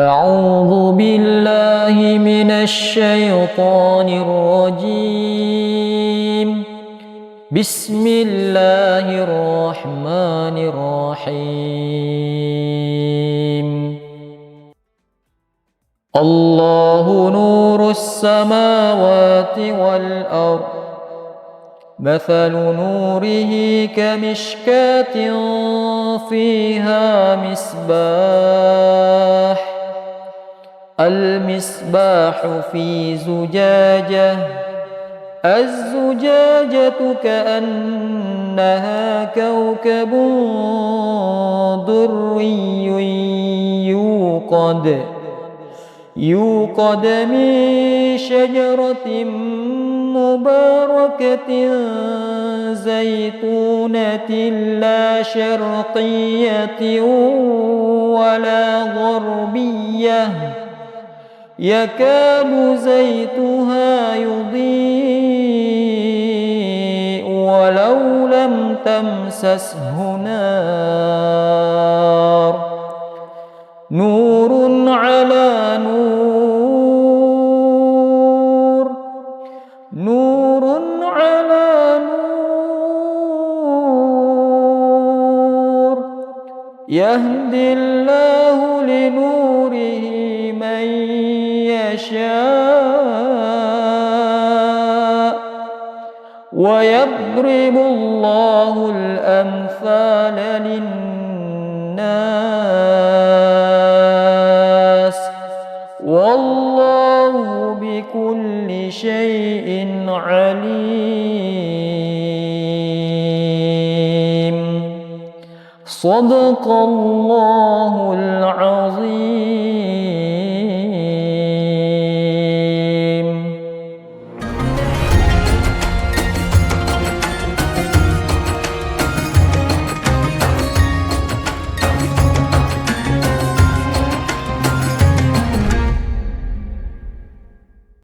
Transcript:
أعوذ بالله من الشيطان الرجيم. بسم الله الرحمن الرحيم. الله نور السماوات والأرض، مثل نوره كمشكاة فيها مصباح، المصباح في زجاجة، الزجاجة كأنها كوكب دري يوقد من شجرة مباركة زيتونة لا شرقية ولا غربية، يكاد زيتها يضيء ولو لم تمسسه نار، نور على نور، نور على نور، يهدي الله لنوره من يشاء، ويضرب الله الأمثال للناس، والله بكل شيء عليم. صدق الله العظيم.